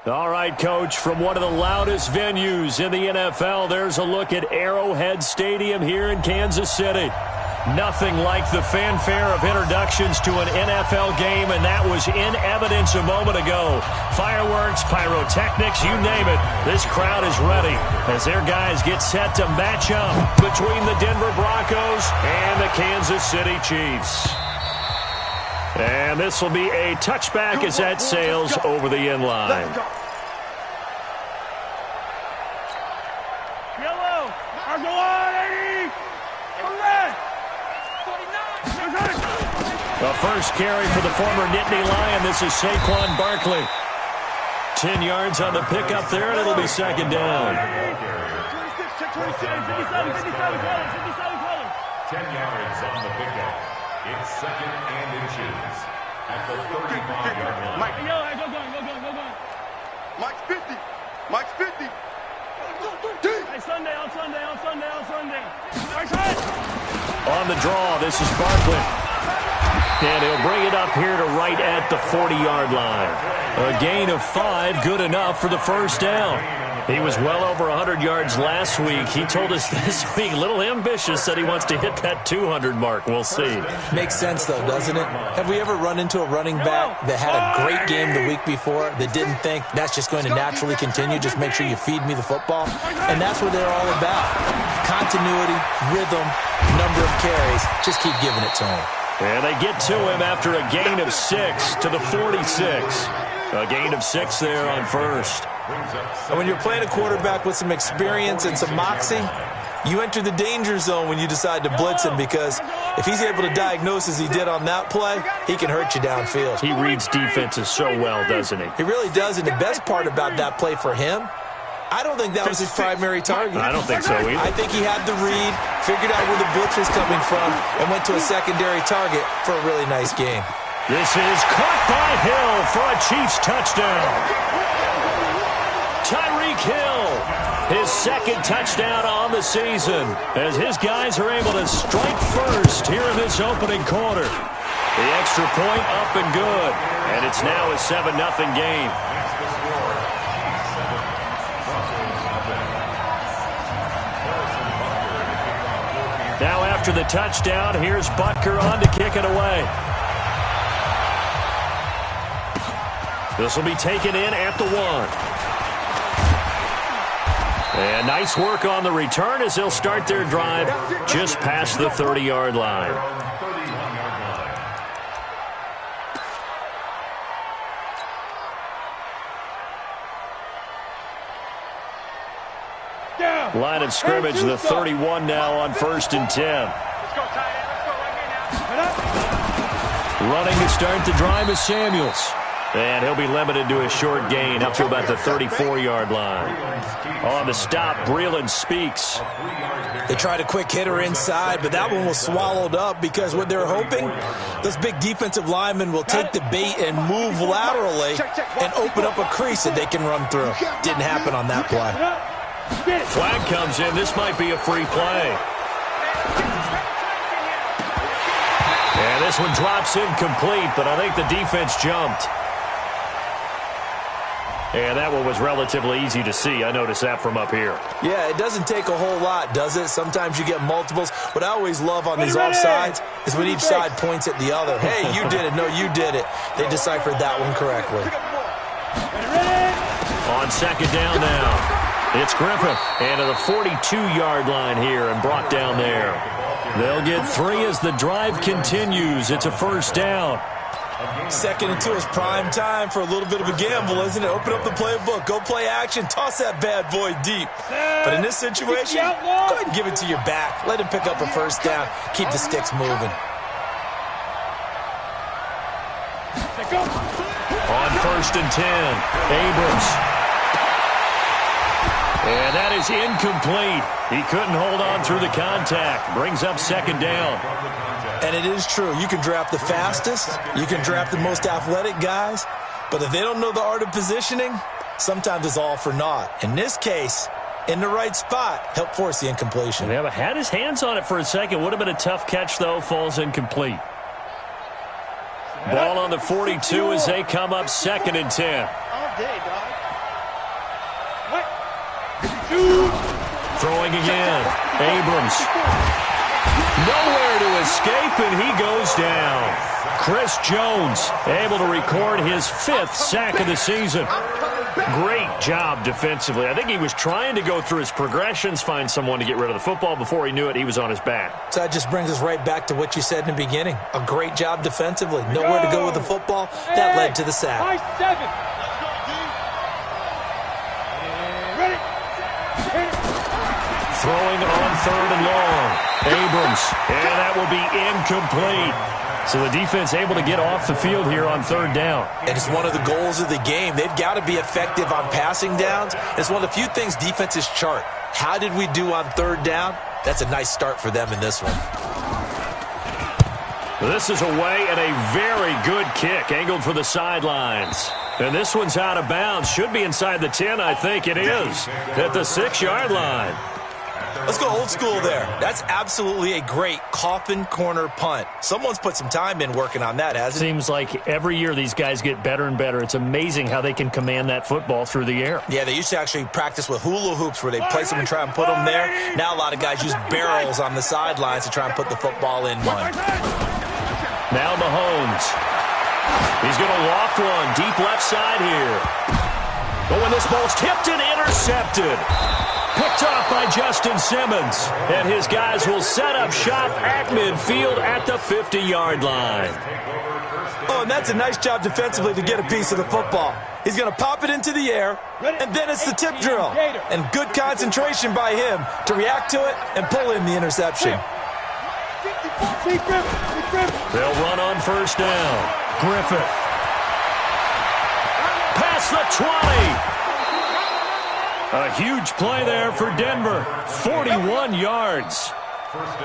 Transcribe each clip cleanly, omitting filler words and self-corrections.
All right, Coach, from one of the loudest venues in the NFL, there's a look at Arrowhead Stadium here in Kansas City. Nothing like the fanfare of introductions to an NFL game, and that was in evidence a moment ago. Fireworks, pyrotechnics, you name it. This crowd is ready as their guys get set to match up between the Denver Broncos and the Kansas City Chiefs. And this will be a touchback as that sails over the end line. Yellow, Argo on, 80. The first carry for the former Nittany Lion. This is Saquon Barkley. 10 yards on the pickup there, and it'll be second down. 10 yards on the pickup. It's second and inches at the 35-yard line. Mike, go going. Mike's 50. Mike's 50. Hey, Sunday. On the draw, this is Barkley. And he'll bring it up here to right at the 40-yard line. A gain of 5, good enough for the first down. He was well over 100 yards last week. He told us this week, a little ambitious, said he wants to hit that 200 mark. We'll see. Makes sense, though, doesn't it? Have we ever run into a running back that had a great game the week before that didn't think that's just going to naturally continue? Just make sure you feed me the football. And that's what they're all about. Continuity, rhythm, number of carries. Just keep giving it to him. And they get to him after a gain of 6 to the 46. A gain of 6 there on first. And when you're playing a quarterback with some experience and some moxie, you enter the danger zone when you decide to blitz him, because if he's able to diagnose as he did on that play, he can hurt you downfield. He reads defenses so well, doesn't he? He really does, and the best part about that play for him, I don't think that was his primary target. I don't think so either. I think he had the read, figured out where the blitz was coming from, and went to a secondary target for a really nice game. This is caught by Hill for a Chiefs touchdown. Tyreek Hill, his second touchdown on the season, as his guys are able to strike first here in this opening quarter. The extra point up and good, and it's now a 7-0 game. Now after the touchdown, here's Butker on to kick it away. This will be taken in at the 1. And nice work on the return as they'll start their drive just past the 30-yard line. Line of scrimmage, the 31 now on 1st and 10. Running to start the drive is Samuels. And he'll be limited to a short gain up to about the 34-yard line. On the stop, Breeland Speaks. They tried a quick hitter inside, but that one was swallowed up because what they're hoping, those big defensive linemen will take the bait and move laterally and open up a crease that they can run through. Didn't happen on that play. Flag comes in. This might be a free play. And this one drops incomplete, but I think the defense jumped. And that one was relatively easy to see. I noticed that from up here. Yeah, it doesn't take a whole lot, does it? Sometimes you get multiples. What I always love on these offsides is when each side points at the other. Hey, you did it. No, you did it. They deciphered that one correctly. On second down now. It's Griffith, and to the 42-yard line here and brought down there. They'll get 3 as the drive continues. It's a first down. 2nd and 2 is prime time for a little bit of a gamble, isn't it? Open up the playbook, go play action, toss that bad boy deep. But in this situation, go ahead and give it to your back. Let him pick up a first down. Keep the sticks moving. On 1st and 10, Abrams. And that is incomplete. He couldn't hold on through the contact. Brings up second down. And it is true. You can draft the fastest. You can draft the most athletic guys. But if they don't know the art of positioning, sometimes it's all for naught. In this case, in the right spot, help force the incompletion. Yeah, but had his hands on it for a second. Would have been a tough catch, though. Falls incomplete. Ball on the 42 as they come up 2nd and 10. All day, dog. Throwing again. Abrams. Nowhere to escape, and he goes down. Chris Jones able to record his 5th sack of the season. Great job defensively. I think he was trying to go through his progressions, find someone to get rid of the football. Before he knew it, he was on his back. So that just brings us right back to what you said in the beginning. A great job defensively. Nowhere to go with the football. That led to the sack. Throwing on 3rd and long. Abrams. And that will be incomplete. So the defense able to get off the field here on 3rd down. And it's one of the goals of the game. They've got to be effective on passing downs. It's one of the few things defenses chart. How did we do on 3rd down? That's a nice start for them in this one. This is away and a very good kick, angled for the sidelines. And this one's out of bounds. Should be inside the 10, I think it is. At the 6-yard line. Let's go old school there. That's absolutely a great coffin corner punt. Someone's put some time in working on that, hasn't it? Seems like every year these guys get better and better. It's amazing how they can command that football through the air. Yeah, they used to actually practice with hula hoops where they place them and try and put them there. Now a lot of guys use barrels on the sidelines to try and put the football in one. Now Mahomes. He's going to loft one deep left side here. Oh, and this ball's tipped and intercepted. Picked off by Justin Simmons. And his guys will set up shop at midfield at the 50-yard line. Oh, and that's a nice job defensively to get a piece of the football. He's going to pop it into the air, and then it's the tip drill. And good concentration by him to react to it and pull in the interception. They'll run on 1st down. Griffith. Past the 20. A huge play there for Denver. 41 yards.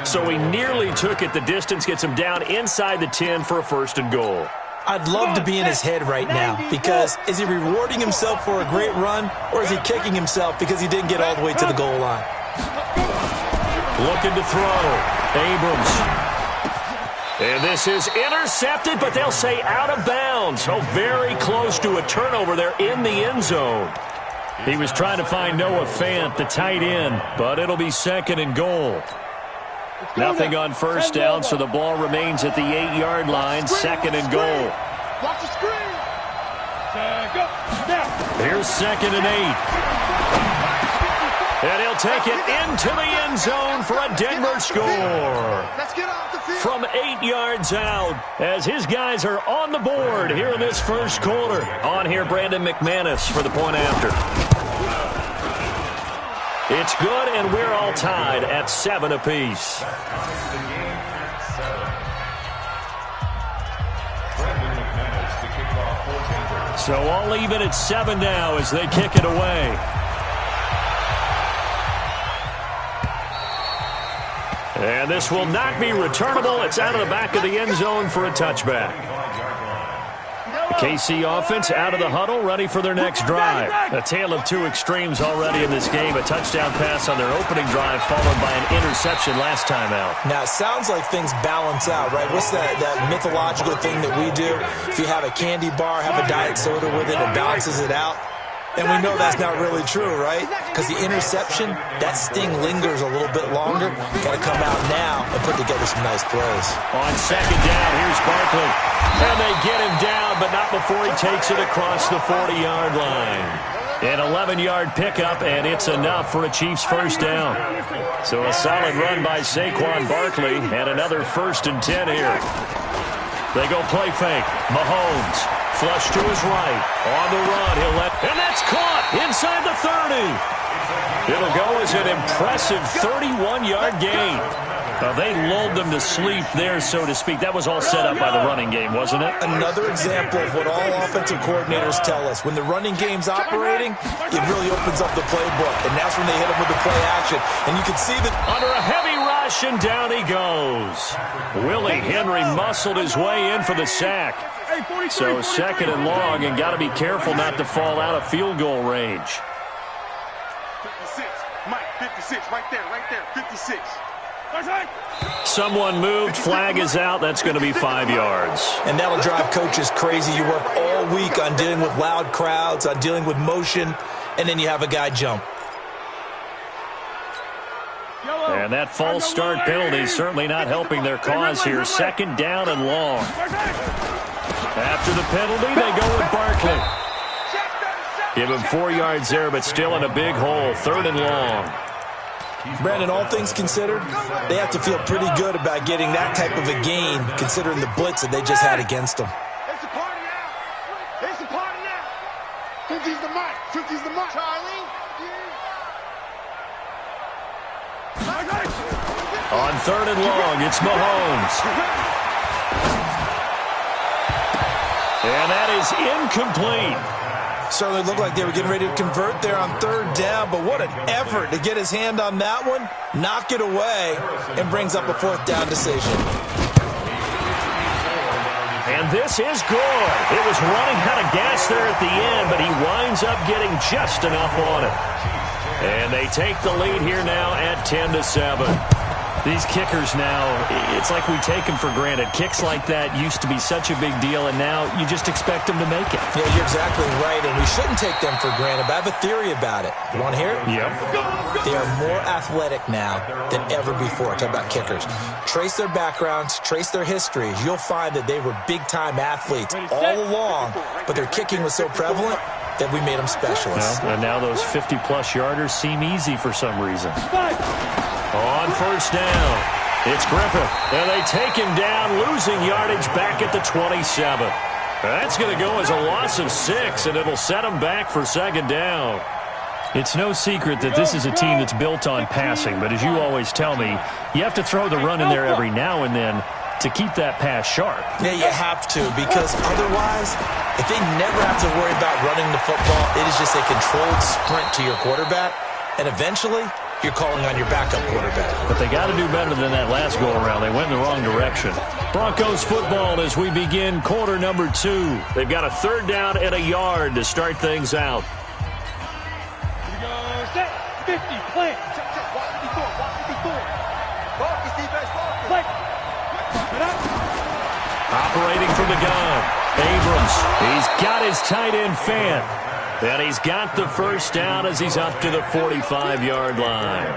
So he nearly took it the distance, gets him down inside the 10 for a 1st and goal. I'd love to be in his head right now because is he rewarding himself for a great run or is he kicking himself because he didn't get all the way to the goal line? Looking to throw. Abrams. And this is intercepted, but they'll say out of bounds. Oh, very close to a turnover there in the end zone. He was trying to find Noah Fant, the tight end, but it'll be 2nd and goal. Nothing on 1st down, so the ball remains at the 8-yard line, 2nd and goal. Watch the screen. Here's 2nd and 8. And he'll take it into the end zone for a Denver score. From 8 yards out, as his guys are on the board here in this 1st quarter. On here, Brandon McManus for the point after. It's good, and we're all tied at 7 apiece. So all even at 7 now as they kick it away. And this will not be returnable. It's out of the back of the end zone for a touchback. The KC offense out of the huddle, ready for their next drive. A tale of 2 extremes already in this game. A touchdown pass on their opening drive, followed by an interception last time out. Now, it sounds like things balance out, right? What's that mythological thing that we do? If you have a candy bar, have a diet soda with it, it balances it out. And we know that's not really true, right? Because the interception, that sting lingers a little bit longer. Got to come out now and put together some nice plays. On 2nd down, here's Barkley. And they get him down, but not before he takes it across the 40-yard line. An 11-yard pickup, and it's enough for a Chiefs 1st down. So a solid run by Saquon Barkley, and another 1st and 10 here. They go play fake. Mahomes. Flush to his right. On the run. He'll let. And that's caught inside the 30. It'll go as an impressive 31-yard gain. They lulled them to sleep there, so to speak. That was all set up by the running game, wasn't it? Another example of what all offensive coordinators tell us. When the running game's operating, it really opens up the playbook. And that's when they hit him with the play action. And you can see that under a heavy rush, and down he goes. Willie Henry muscled his way in for the sack. So 2nd and long, and got to be careful not to fall out of field goal range. 56, Mike, 56, right there, 56. Someone moved, flag is out, that's going to be 5 yards. And that'll drive coaches crazy. You work all week on dealing with loud crowds, on dealing with motion, and then you have a guy jump. And that false start penalty is certainly not helping their cause here. Second down and long. After the penalty, they go with Barkley. Give him 4 yards there, but still in a big hole. Third and long. Brandon, all things considered, they have to feel pretty good about getting that type of a gain, considering the blitz that they just had against them. It's a party now. It's a party now. 50's the mark. 50's the mark. Charlie. On third and long, it's Mahomes. And that is incomplete. Certainly looked like they were getting ready to convert there on third down, but what an effort to get his hand on that one, knock it away, and brings up a fourth down decision. And this is good. It was running out of gas there at the end, but he winds up getting just enough on it. And they take the lead here now at 10-7. These kickers now, it's like we take them for granted. Kicks like that used to be such a big deal, and now you just expect them to make it. Yeah, you're exactly right, and we shouldn't take them for granted, but I have a theory about it. You want to hear it? Yep. They are more athletic now than ever before. Talk about kickers. Trace their backgrounds, trace their histories. You'll find that they were big-time athletes all along, but their kicking was so prevalent that we made them specialists. And now those 50-plus yarders seem easy for some reason. On first down, it's Griffith, and they take him down, losing yardage back at the 27. That's going to go as a loss of 6, and it'll set them back for second down. It's no secret that this is a team that's built on passing, but as you always tell me, you have to throw the run in there every now and then to keep that pass sharp. Yeah, you have to, because otherwise, if they never have to worry about running the football, it is just a controlled sprint to your quarterback, and eventually you're calling on your backup quarterback. But they got to do better than that last go-around. They went in the wrong direction. Broncos football as we begin quarter number 2. They've got a third down and a yard to start things out. Here we go. Set. 50. Play. Walk 54. Walk 54. Focus, defense. Focus. Play. Operating from the gun, Abrams. He's got his tight end fan. And he's got the first down as he's up to the 45-yard line.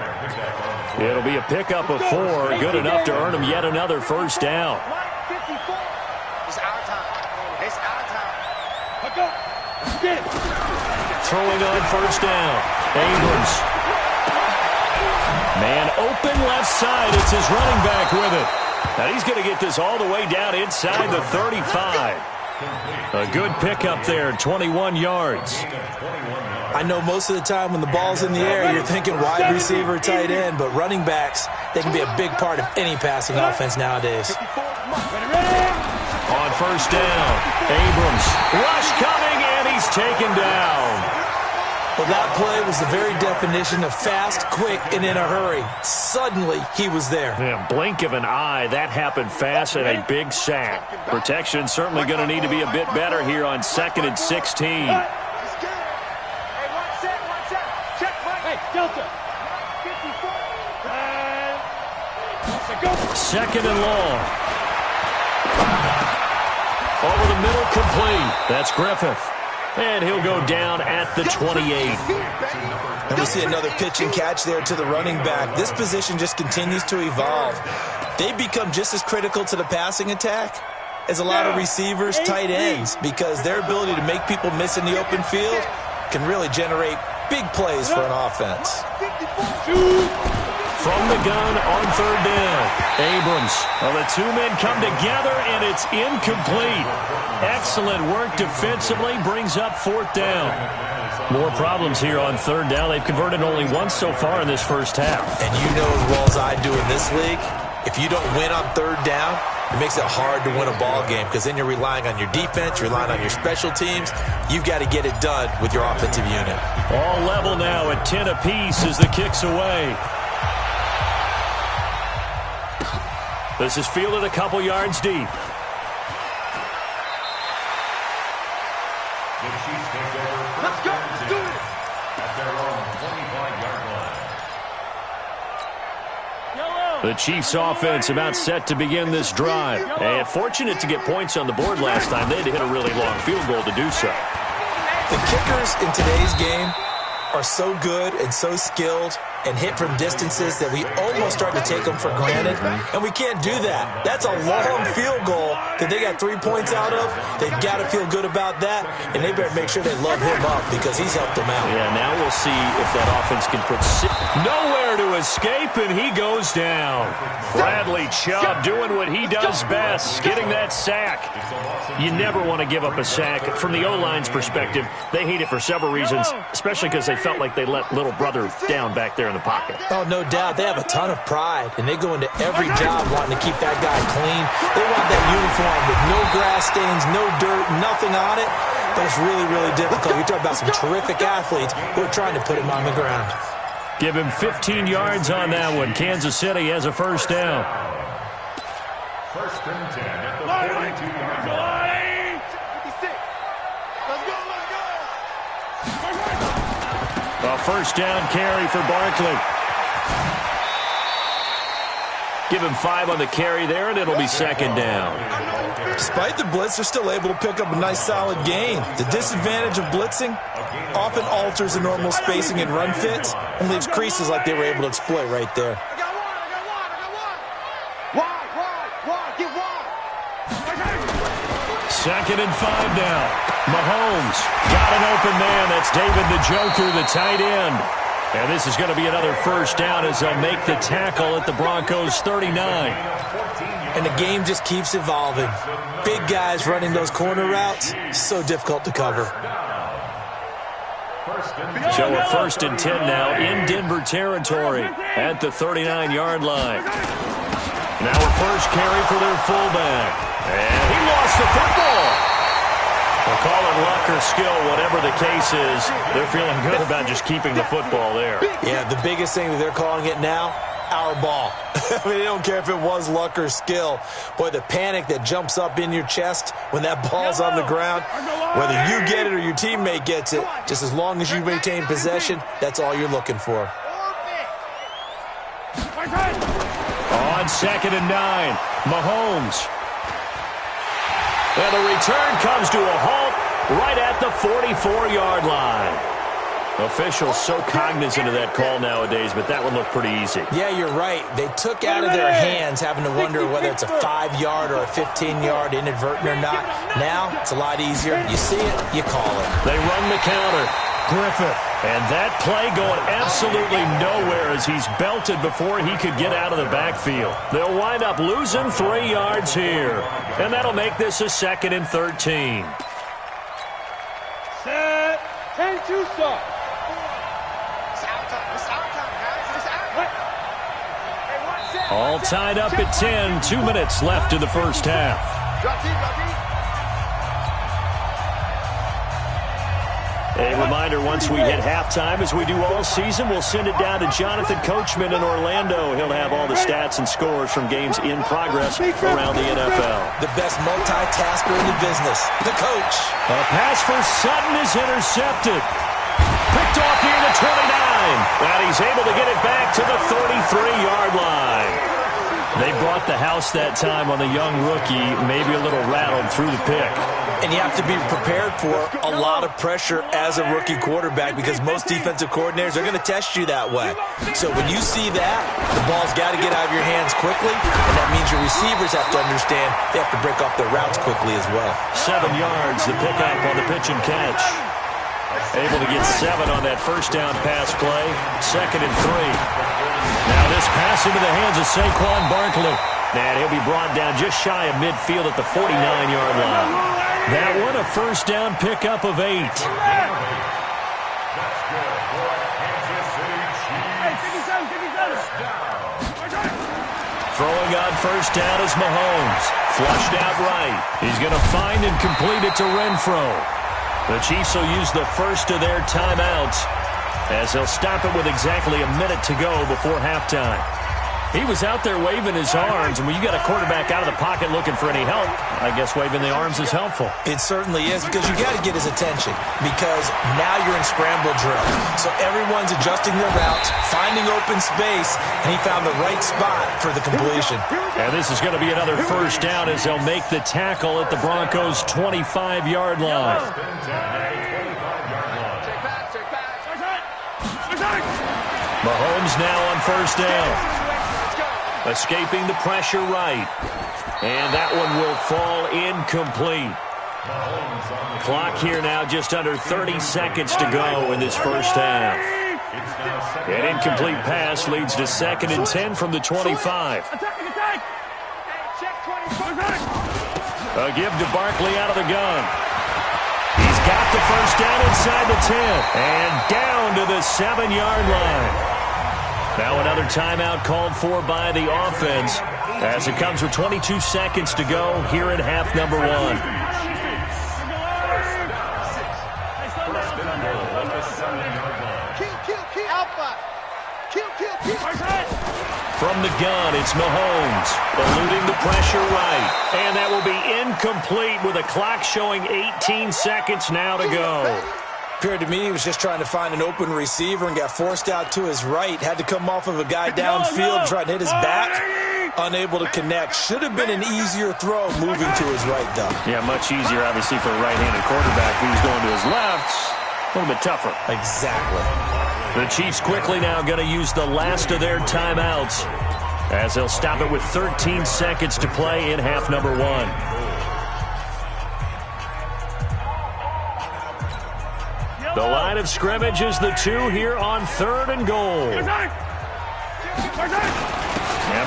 It'll be a pickup of 4, good enough to earn him yet another first down. It's our time. It's our time. Let's go. Get it. Throwing on first down, Abrams. Man open left side. It's his running back with it. Now he's going to get this all the way down inside the 35. A good pickup there, 21 yards. I know most of the time when the ball's in the air, you're thinking wide receiver, tight end, but running backs, they can be a big part of any passing offense nowadays. On first down, Abrams. Rush coming, and he's taken down. Well, that play was the very definition of fast, quick, and in a hurry. Suddenly, he was there. Yeah, blink of an eye, that happened fast and a big sack. Protection certainly going to need to be a bit better here on 2nd and 16. Hey, one set. Check, right. Hey, Delta. 54. Second and long. Over the middle, complete. That's Griffith. And he'll go down at the 28. And we see another pitch and catch there to the running back. This position just continues to evolve. They become just as critical to the passing attack as a lot of receivers, tight ends, because their ability to make people miss in the open field can really generate big plays for an offense. From the gun on third down, Abrams. Well, the two men come together, and it's incomplete. Excellent work defensively, brings up fourth down. More problems here on third down. They've converted only once so far in this first half. And you know as well as I do in this league, if you don't win on third down, it makes it hard to win a ball game because then you're relying on your defense, you're relying on your special teams. You've got to get it done with your offensive unit. All level now at 10 apiece as the kick's away. This is fielded a couple yards deep. The Chiefs take over first down at their own 25-yard line. The Chiefs offense about set to begin this drive. And fortunate to get points on the board last time. They had to hit a really long field goal to do so. The kickers in today's game are so good and so skilled and hit from distances that we almost start to take them for granted, and we can't do that. That's a long field goal that they got 3 points out of. They've got to feel good about that, and they better make sure they love him up because he's helped them out. Yeah, now we'll see if that offense can put nowhere to escape, and he goes down. Bradley Chubb doing what he does best, getting that sack. You never want to give up a sack. From the O-line's perspective, they hate it for several reasons, especially because they felt like they let little brother down back there in the pocket. Oh, no doubt. They have a ton of pride, and they go into every job wanting to keep that guy clean. They want that uniform with no grass stains, no dirt, nothing on it. But it's really, really difficult. You're talking about some terrific athletes who are trying to put him on the ground. Give him 15 yards on that one. Kansas City has a first down. First and 10 at the 42-yard line. 56. Let's go, let's go. A first down carry for Barkley. Give him 5 on the carry there, and it'll be second down. Despite the blitz, they're still able to pick up a nice, solid gain. The disadvantage of blitzing often alters the normal spacing and run fits and leaves creases like they were able to exploit right there. I got one. Wide. Get wide. Second and 5 now. Mahomes got an open man. That's David the Joker, the tight end. And this is going to be another first down as they'll make the tackle at the Broncos 39. And the game just keeps evolving. Big guys running those corner routes, so difficult to cover. So a first and 10 now in Denver territory at the 39-yard line. Now a first carry for their fullback. And he lost the football. We'll call it luck or skill, whatever the case is. They're feeling good about just keeping the football there. Yeah, the biggest thing that they're calling it now, our ball. I mean, they don't care if it was luck or skill. Boy, the panic that jumps up in your chest when that ball's on the ground, whether you get it or your teammate gets it, just as long as you maintain possession, that's all you're looking for. On second and 9, Mahomes. And the return comes to a halt right at the 44-yard line. Officials so cognizant of that call nowadays, but that would look pretty easy. Yeah, you're right. They took out of their hands having to wonder whether it's a 5-yard or a 15-yard inadvertent or not. Now, it's a lot easier. You see it, you call it. They run the counter. Griffith. And that play going absolutely nowhere as he's belted before he could get out of the backfield. They'll wind up losing 3 yards here. And that'll make this a second and 13. Set. 10-2 start. All tied up at 10. 2 minutes left in the first half. A reminder, once we hit halftime, as we do all season, we'll send it down to Jonathan Coachman in Orlando. He'll have all the stats and scores from games in progress around the NFL. The best multitasker in the business, the coach. A pass for Sutton is intercepted. Picked off near the 29. And he's able to get it back to the 33-yard line. They brought the house that time on the young rookie, maybe a little rattled through the pick. And you have to be prepared for a lot of pressure as a rookie quarterback because most defensive coordinators are going to test you that way. So when you see that, the ball's got to get out of your hands quickly, and that means your receivers have to understand they have to break off their routes quickly as well. 7 yards, the pickup on the pitch and catch. Able to get 7 on that first down pass play. Second and 3. Now this pass into the hands of Saquon Barkley. And he'll be brought down just shy of midfield at the 49-yard line. That one a first down pickup of 8. That's good for Kansas City Chiefs. Throwing on first down is Mahomes. Flushed out right. He's going to find and complete it to Renfro. The Chiefs will use the first of their timeouts as they'll stop it with exactly a minute to go before halftime. He was out there waving his arms, and when you got a quarterback out of the pocket looking for any help, I guess waving the arms is helpful. It certainly is, because you got to get his attention, because now you're in scramble drill. So everyone's adjusting their routes, finding open space, and he found the right spot for the completion. And this is going to be another first down as they'll make the tackle at the Broncos' 25-yard line. Mahomes now on first down. Escaping the pressure right. And that one will fall incomplete. Clock here now just under 30 seconds to go in this first half. An incomplete pass leads to 2nd and 10 from the 25. A give to Barkley out of the gun. He's got the first down inside the 10 and down to the 7-yard line. Now another timeout called for by the offense as it comes with 22 seconds to go here in half number 1. From the gun, it's Mahomes, eluding the pressure right. And that will be incomplete with a clock showing 18 seconds now to go. Appeared to me he was just trying to find an open receiver and got forced out to his right. Had to come off of a guy downfield, trying to hit his back. Unable to connect. Should have been an easier throw moving to his right, though. Yeah, much easier, obviously, for a right-handed quarterback. Who's going to his left, a little bit tougher. Exactly. The Chiefs quickly now going to use the last of their timeouts as they'll stop it with 13 seconds to play in half number 1. The line of scrimmage is the 2 here on 3rd and goal. And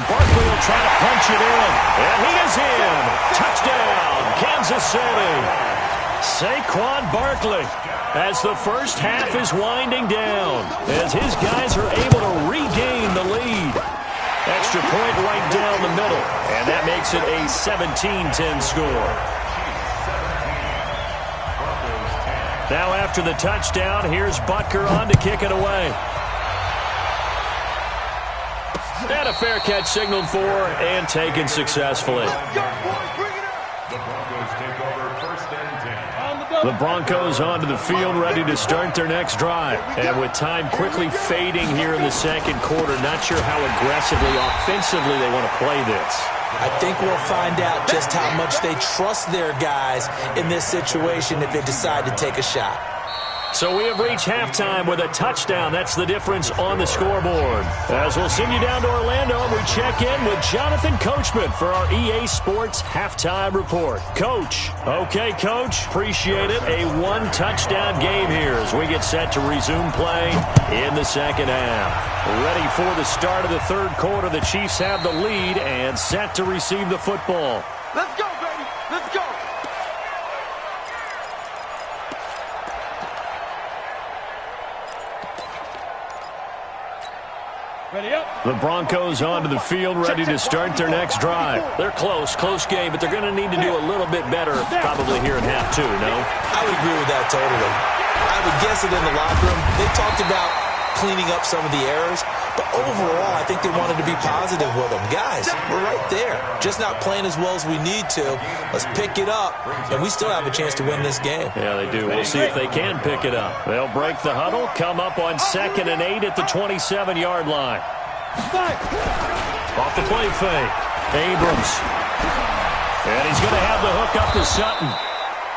Barkley will try to punch it in. And he is in. Touchdown, Kansas City. Saquon Barkley, as the first half is winding down, as his guys are able to regain the lead. Extra point right down the middle, and that makes it a 17-10 score. Now after the touchdown, here's Butker on to kick it away. And a fair catch signaled for and taken successfully. The Broncos onto the field, ready to start their next drive. And with time quickly fading here in the second quarter, not sure how aggressively, offensively they want to play this. I think we'll find out just how much they trust their guys in this situation if they decide to take a shot. So we have reached halftime with a touchdown. That's the difference on the scoreboard. As we'll send you down to Orlando, and we check in with Jonathan Coachman for our EA Sports Halftime Report. Coach. Okay, Coach. Appreciate it. A one-touchdown game here as we get set to resume play in the second half. Ready for the start of the third quarter. The Chiefs have the lead and set to receive the football. Let's go, baby. Let's go. The Broncos onto the field, ready to start their next drive. They're close game, but they're going to need to do a little bit better probably here in half 2, no? I would agree with that totally. I would guess it in the locker room. They talked about cleaning up some of the errors, but overall, I think they wanted to be positive with them. Guys, we're right there. Just not playing as well as we need to. Let's pick it up, and we still have a chance to win this game. Yeah, they do. We'll see if they can pick it up. They'll break the huddle, come up on 2nd and 8 at the 27-yard line. Off the play fake. Abrams. And he's going to have the hook up to Sutton.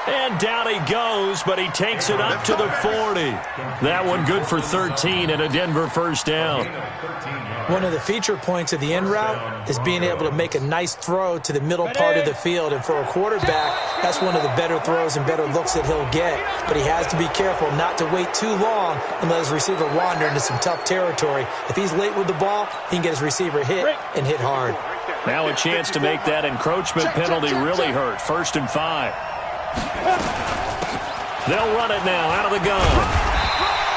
And down he goes, but he takes it up to the 40. That one good for 13 and a Denver first down. One of the feature points of the in route is being able to make a nice throw to the middle part of the field. And for a quarterback, that's one of the better throws and better looks that he'll get. But he has to be careful not to wait too long and let his receiver wander into some tough territory. If he's late with the ball, he can get his receiver hit and hit hard. Now a chance to make that encroachment penalty really hurt. 1st and 5. They'll run it now out of the gun.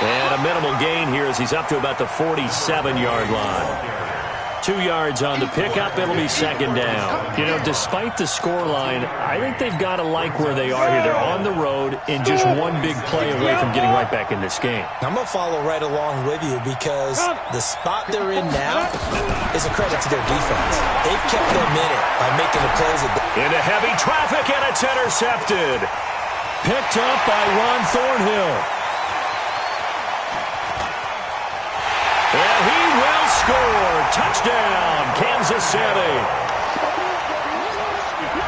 And a minimal gain here as he's up to about the 47-yard line. 2 yards on the pickup. It'll be 2nd down. You know, despite the scoreline, I think they've got to like where they are here. They're on the road and just one big play away from getting right back in this game. I'm going to follow right along with you because the spot they're in now is a credit to their defense. They've kept them in it by making the plays. Into heavy traffic, and it's intercepted. Picked up by Ron Thornhill. And he will score. Touchdown, Kansas City.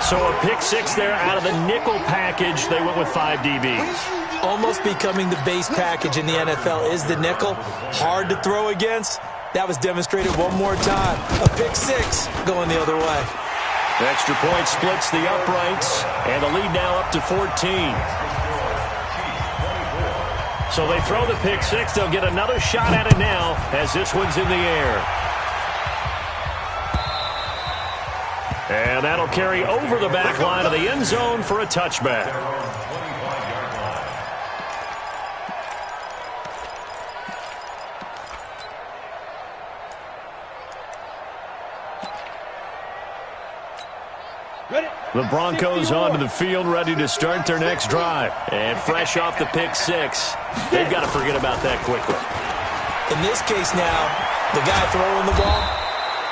So a pick 6 there out of the nickel package. They went with 5 DBs. almost becoming the base package in the NFL is the nickel. Hard to throw against. That was demonstrated one more time. A pick six going the other way. Extra point splits the uprights, and the lead now up to 14. So they throw the pick six. They'll get another shot at it now as this one's in the air. And that'll carry over the back line of the end zone for a touchback. The Broncos onto the field, ready to start their next drive. And fresh off the pick six, they've got to forget about that quickly. In this case now, the guy throwing the ball,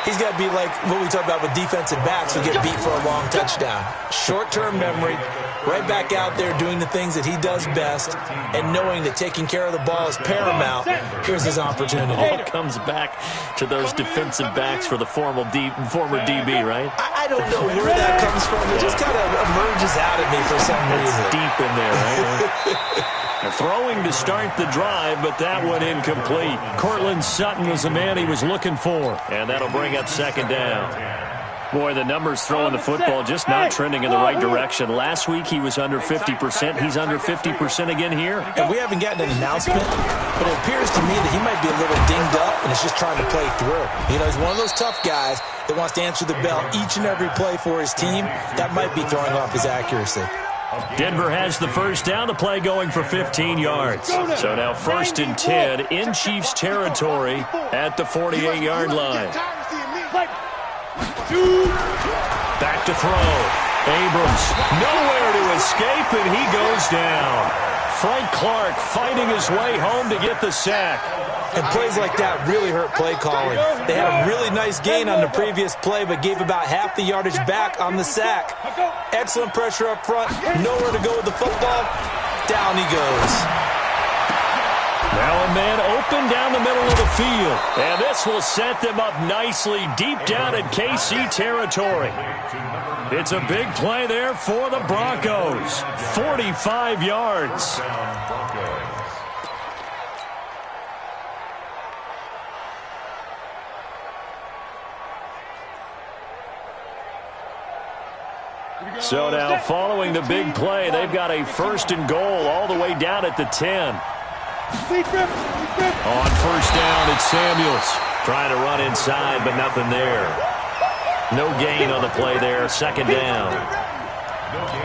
he's got to be like what we talk about with defensive backs who get beat for a long touchdown. Short-term memory, right back out there doing the things that he does best, and knowing that taking care of the ball is paramount. Here's his opportunity. It comes back to those defensive backs for the former DB, right? I don't know where that comes from. It just kind of emerges out of me for some reason. It's deep in there, right? Throwing to start the drive, but that one incomplete. Cortland Sutton was the man he was looking for, and that'll bring up second down. Boy, the numbers throwing the football just not trending in the right direction. Last week he was under 50%. He's under 50% again here. And we haven't gotten an announcement, but it appears to me that he might be a little dinged up and is just trying to play through. You know, he's one of those tough guys that wants to answer the bell each and every play for his team. That might be throwing off his accuracy. Denver has the first down, the play going for 15 yards. So now 1st and 10 in Chiefs territory at the 48-yard line. Back to throw. Abrams nowhere to escape, and he goes down. Frank Clark fighting his way home to get the sack. And plays like that really hurt play calling. They had a really nice gain on the previous play, but gave about half the yardage back on the sack. Excellent pressure up front. Nowhere to go with the football. Down he goes. Now a man open down the middle of the field. And this will set them up nicely deep down in KC territory. It's a big play there for the Broncos. 45 yards. So now following the big play, they've got a 1st and goal all the way down at the 10. On 1st down, it's Samuels. Trying to run inside, but nothing there. No gain on the play there. 2nd down.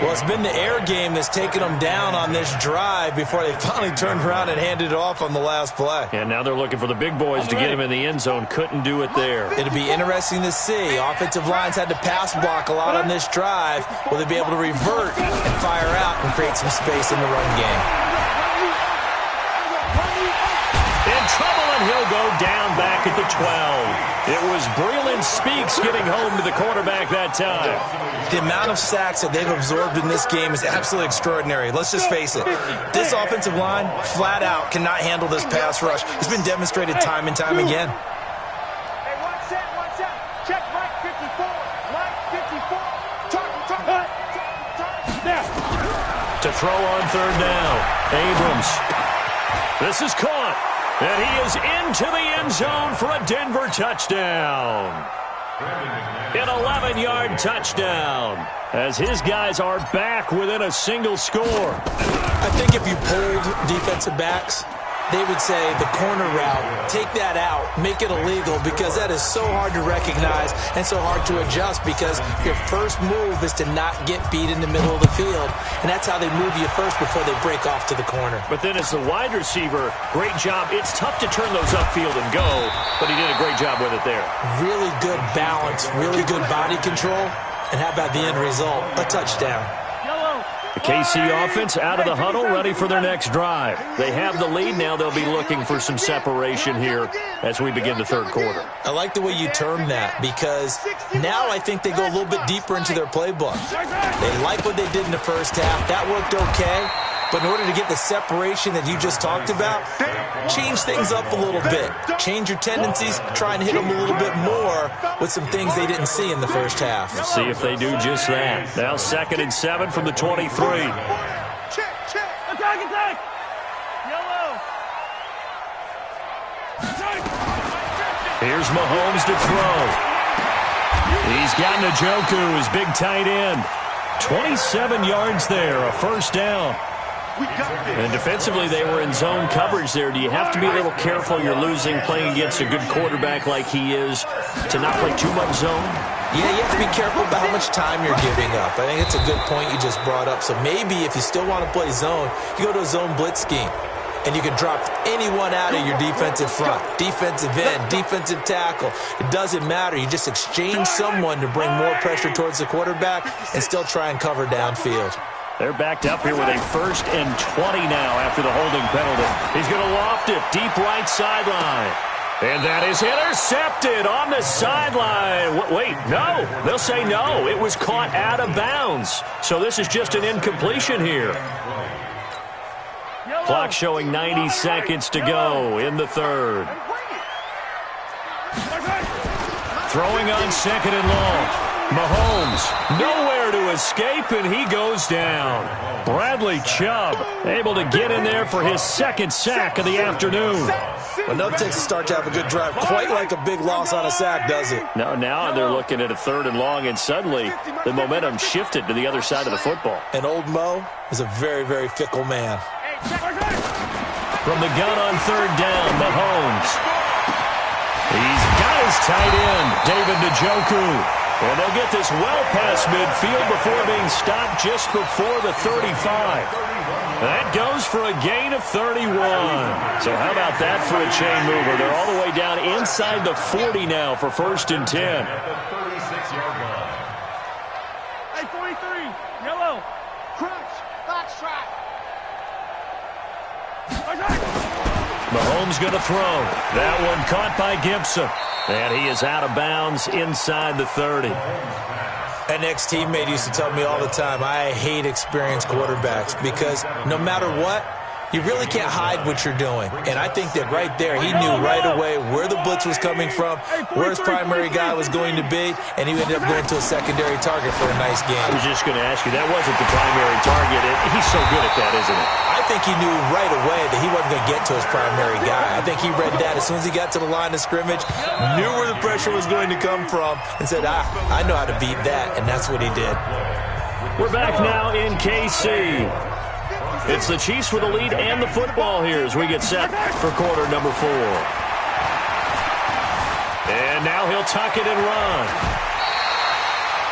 Well, it's been the air game that's taken them down on this drive before they finally turned around and handed it off on the last play. And now they're looking for the big boys to get him in the end zone. Couldn't do it there. It'll be interesting to see. Offensive lines had to pass block a lot on this drive. Will they be able to revert and fire out and create some space in the run game? In trouble, and he'll go down back at the 12. It was Breland Speaks getting home to the quarterback that time. The amount of sacks that they've absorbed in this game is absolutely extraordinary. Let's just face it. This offensive line, flat out, cannot handle this pass rush. It's been demonstrated time and time again. Hey, one set. Check Mike 54. Mike 54. Talk. To throw on 3rd down. Abrams. This is caught. And he is into the end zone for a Denver touchdown. An 11-yard touchdown as his guys are back within a single score. I think if you polled defensive backs, they would say the corner route, take that out, make it illegal, because that is so hard to recognize and so hard to adjust, because your first move is to not get beat in the middle of the field, and that's how they move you first before they break off to the corner. But then as the wide receiver, great job. It's tough to turn those upfield and go, but he did a great job with it there. Really good balance, really good body control, and how about the end result? A touchdown. The KC offense out of the huddle, ready for their next drive. They have the lead now. They'll be looking for some separation here as we begin the 3rd quarter. I like the way you term that, because now I think they go a little bit deeper into their playbook. They like what they did in the first half. That worked okay. But in order to get the separation that you just talked about, change things up a little bit. Change your tendencies, try and hit them a little bit more with some things they didn't see in the first half. See if they do just that. Now 2nd and 7 from the 23. Attack! Yellow! Here's Mahomes to throw. He's got Njoku, his big tight end. 27 yards there, a first down. And defensively, they were in zone coverage there. Do you have to be a little careful? You're losing, playing against a good quarterback like he is, to not play too much zone? Yeah, you have to be careful about how much time you're giving up. I think it's a good point you just brought up. So maybe if you still want to play zone, you go to a zone blitz scheme. And you can drop anyone out of your defensive front, defensive end, defensive tackle. It doesn't matter. You just exchange someone to bring more pressure towards the quarterback and still try and cover downfield. They're backed up here with a 1st and 20 now after the holding penalty. He's going to loft it deep right sideline. And that is intercepted on the sideline. Wait, no. They'll say no. It was caught out of bounds. So this is just an incompletion here. Clock showing 90 seconds to go in the 3rd. Throwing on 2nd and long. Mahomes nowhere to escape, and he goes down. Bradley Chubb able to get in there for his 2nd sack of the afternoon. Well, no takes a start to have a good drive. Quite like a big loss on a sack, does it? No, now they're looking at a 3rd and long, and suddenly the momentum shifted to the other side of the football. And old Mo is a very, very fickle man. From the gun on 3rd down, Mahomes. He's got his tight end, David Njoku. And they'll get this well past midfield before being stopped just before the 35. That goes for a gain of 31. So how about that for a chain mover? They're all the way down inside the 40 now for 1st and 10. Hey, 43, yellow. Crunch, box track. Mahomes going to throw. That one caught by Gibson. And he is out of bounds inside the 30. An ex-teammate used to tell me all the time, I hate experienced quarterbacks because no matter what, you really can't hide what you're doing. And I think that right there, he knew right away where the blitz was coming from, where his primary guy was going to be, and he ended up going to a secondary target for a nice game. I was just going to ask you, that wasn't the primary target. He's so good at that, isn't it? I think he knew right away that he wasn't going to get to his primary guy. I think he read that as soon as he got to the line of scrimmage, knew where the pressure was going to come from, and said, I know how to beat that, and that's what he did. We're back now in KC. It's the Chiefs with the lead and the football here as we get set for quarter number 4. And now he'll tuck it and run.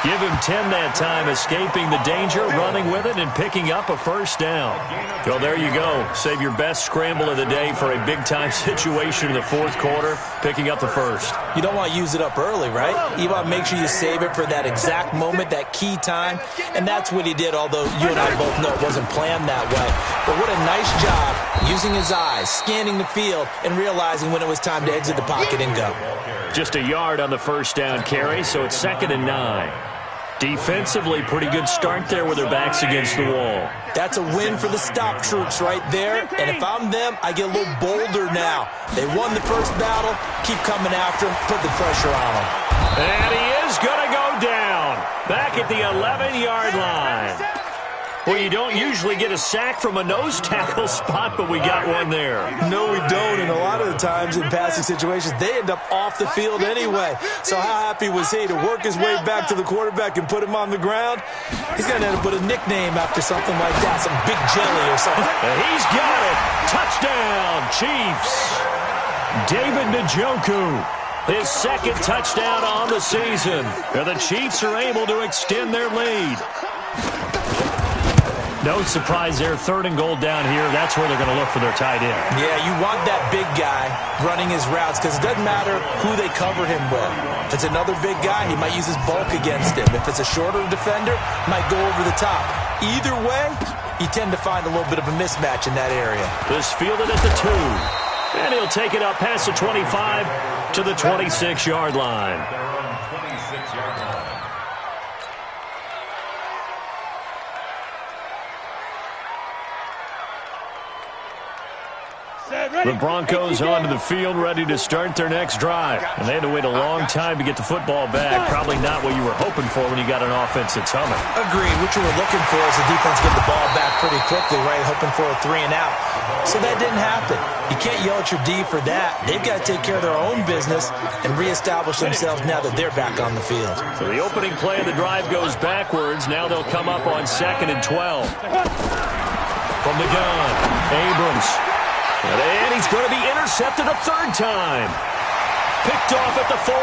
Give him 10 that time, escaping the danger, running with it, and picking up a 1st down. Well, there you go. Save your best scramble of the day for a big-time situation in the 4th quarter, picking up the 1st. You don't want to use it up early, right? You want to make sure you save it for that exact moment, that key time, and that's what he did, although you and I both know it wasn't planned that way. But what a nice job using his eyes, scanning the field, and realizing when it was time to exit the pocket and go. Just a yard on the 1st down carry, so it's 2nd and 9. Defensively, pretty good start there with their backs against the wall. That's a win for the stop troops right there. And if I'm them, I get a little bolder now. They won the first battle. Keep coming after them. Put the pressure on them. And he is going to go down. Back at the 11-yard line. Well, you don't usually get a sack from a nose tackle spot, but we got one there. No, we don't. And a lot of the times in passing situations, they end up off the field anyway. So how happy was he to work his way back to the quarterback and put him on the ground? He's going to end up with a nickname after something like that, some Big Jelly or something. And he's got it. Touchdown, Chiefs. David Njoku. His 2nd touchdown on the season. And the Chiefs are able to extend their lead. No surprise there, 3rd and goal down here. That's where they're going to look for their tight end. Yeah, you want that big guy running his routes because it doesn't matter who they cover him with. If it's another big guy, he might use his bulk against him. If it's a shorter defender, he might go over the top. Either way, you tend to find a little bit of a mismatch in that area. This fielded at the 2. And he'll take it up past the 25 to the 26-yard line. Set, ready. The Broncos onto the field, ready to start their next drive. And they had to wait a long time to get the football back. Probably not what you were hoping for when you got an offense that's humming. Agreed. What you were looking for is the defense get the ball back pretty quickly, right? Hoping for a 3 and out. So that didn't happen. You can't yell at your D for that. They've got to take care of their own business and reestablish themselves now that they're back on the field. So the opening play of the drive goes backwards. Now they'll come up on 2nd and 12. From the gun, Abrams. And he's going to be intercepted a 3rd time. Picked off at the 40.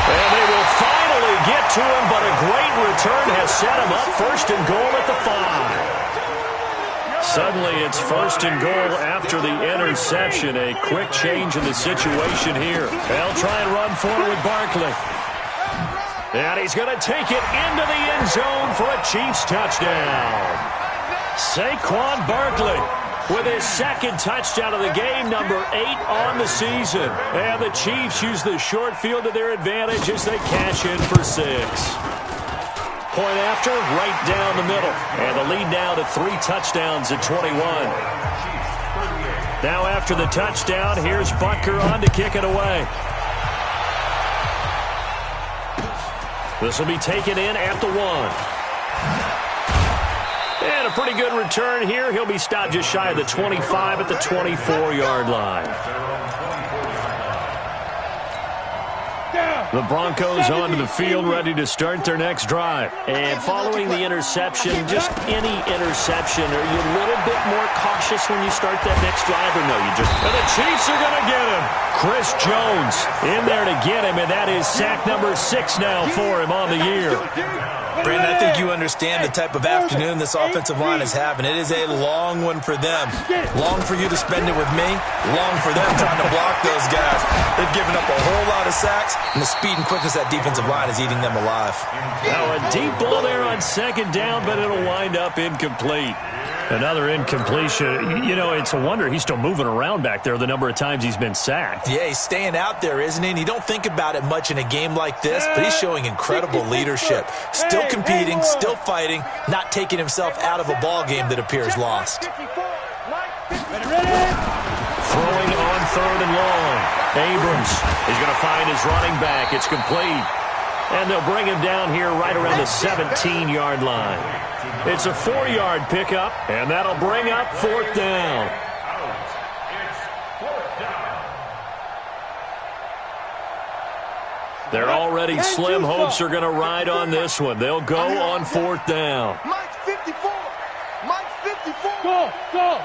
And they will finally get to him, but a great return has set him up 1st and goal at the 5. Suddenly it's 1st and goal after the interception. A quick change in the situation here. They'll try and run forward with Barkley. And he's going to take it into the end zone for a Chiefs touchdown. Saquon Barkley with his 2nd touchdown of the game, number 8 on the season. And the Chiefs use the short field to their advantage as they cash in for 6. Point after, right down the middle. And the lead now to 3 touchdowns at 21. Now after the touchdown, here's Butker on to kick it away. This will be taken in at the 1. And a pretty good return here. He'll be stopped just shy of the 25 at the 24-yard line. The Broncos onto the field, ready to start their next drive. And following the interception, just any interception, are you a little bit more cautious when you start that next drive, or no? And the Chiefs are going to get him. Chris Jones in there to get him, and that is sack number 6 now for him on the year. Brandon, I think you understand the type of afternoon this offensive line is having. It is a long one for them. Long for you to spend it with me. Long for them trying to block those guys. They've given up a whole lot of sacks, and the speed and quickness of that defensive line is eating them alive. Now a deep ball there on 2nd down, but it'll wind up incomplete. Another incompletion. You know, it's a wonder he's still moving around back there the number of times he's been sacked. Yeah, he's staying out there, isn't he? And you don't think about it much in a game like this, but he's showing incredible leadership. Still competing, still fighting, not taking himself out of a ball game that appears lost. Throwing on 3rd and long. Abrams is going to find his running back. It's complete. And they'll bring him down here right around the 17-yard line. It's a 4-yard pickup, and that'll bring up 4th down. They're already slim hopes are going to ride on this one. They'll go on 4th down. Mike 54. Mike 54. Go.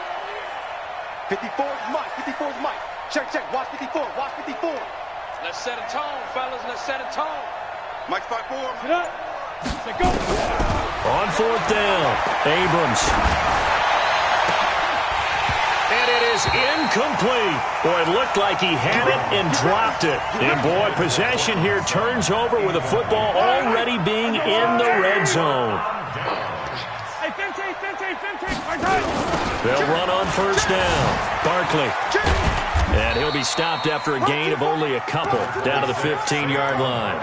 54 is Mike. 54 is Mike. Check. Watch 54. Watch 54. Let's set a tone, fellas. Let's set a tone. Mike's 5-4. Get up. Say go. On 4th down, Abrams. And it is incomplete. Boy, it looked like he had it and dropped it. And boy, possession here turns over with the football already being in the red zone. Hey, 15. They'll run on 1st down. Barkley. And he'll be stopped after a gain of only a couple down to the 15-yard line.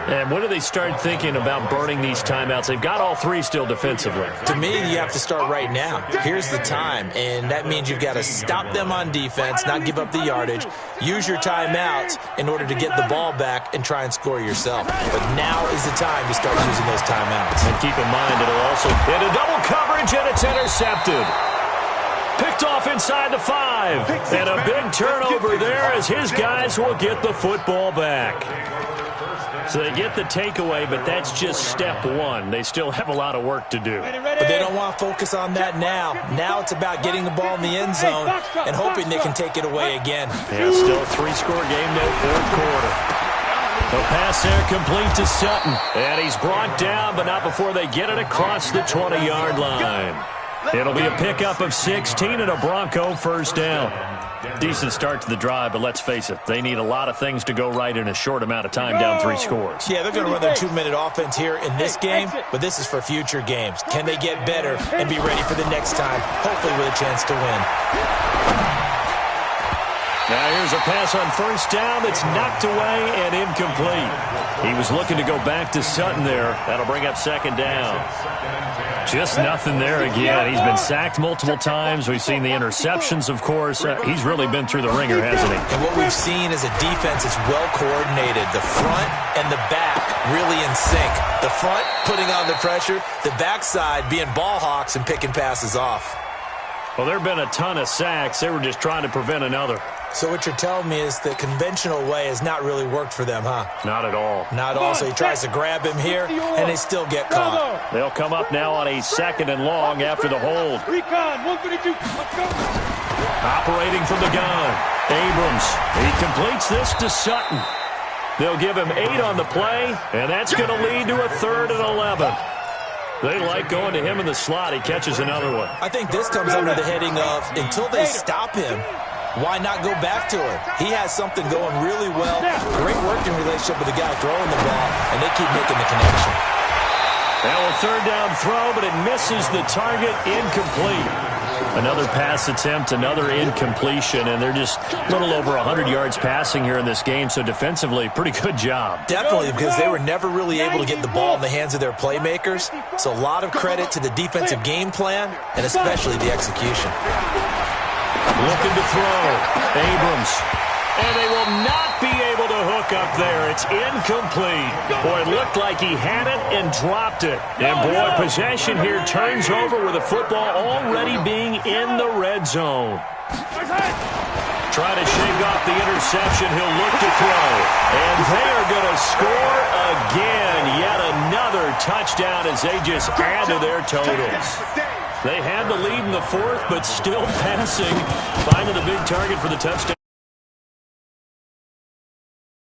And when do they start thinking about burning these timeouts? They've got all 3 still defensively. To me, you have to start right now. Here's the time, and that means you've got to stop them on defense, not give up the yardage, use your timeouts in order to get the ball back and try and score yourself. But now is the time to start using those timeouts. And keep in mind, it'll also hit a double coverage, and it's intercepted. Picked off inside the 5. And a big turnover there as his guys will get the football back. So they get the takeaway, but that's just step 1. They still have a lot of work to do. But they don't want to focus on that now. Now it's about getting the ball in the end zone and hoping they can take it away again. Yeah, still a 3-score game, though, 4th quarter. The pass there complete to Sutton. And he's brought down, but not before they get it across the 20-yard line. It'll be a pickup of 16 and a Bronco 1st down. Decent start to the drive, but let's face it, they need a lot of things to go right in a short amount of time, down 3 scores. Yeah, they're going to run their 2-minute offense here in this game, but this is for future games. Can they get better and be ready for the next time, hopefully with a chance to win? Now here's a pass on first down that's knocked away and incomplete. He was looking to go back to Sutton there. That'll bring up second down. Just nothing there again. He's been sacked multiple times. We've seen the interceptions, of course. He's really been through the ringer, hasn't he? And what we've seen is a defense that's well coordinated. The front and the back really in sync. The front putting on the pressure, the backside being ball hawks and picking passes off. Well, there have been a ton of sacks. They were just trying to prevent another. So what you're telling me is the conventional way has not really worked for them, huh? Not at all. Not at all. So he tries to grab him here, and they still get caught. They'll come up now on a second and long after the hold. Recon, 132, let's go. Operating from the gun. Abrams. He completes this to Sutton. They'll give him 8 on the play, and that's going to lead to a 3rd and 11. They like going to him in the slot. He catches another one. I think this comes under the heading of until they stop him, why not go back to him? He has something going really well. Great working relationship with the guy throwing the ball, and they keep making the connection. Now a 3rd down throw, but it misses the target. Incomplete. Another pass attempt, another incompletion, and they're just a little over 100 yards passing here in this game, so defensively, pretty good job. Definitely, because they were never really able to get the ball in the hands of their playmakers, so a lot of credit to the defensive game plan and especially the execution. Looking to throw. Abrams. And they will not be able to hook up there. It's incomplete. Boy, it looked like he had it and dropped it. And, boy, possession here turns over with the football already being in the red zone. Try to shake off the interception. He'll look to throw. And they are going to score again. Yet another touchdown as they just add to their totals. They had the lead in the 4th, but still passing. Finding the big target for the touchdown.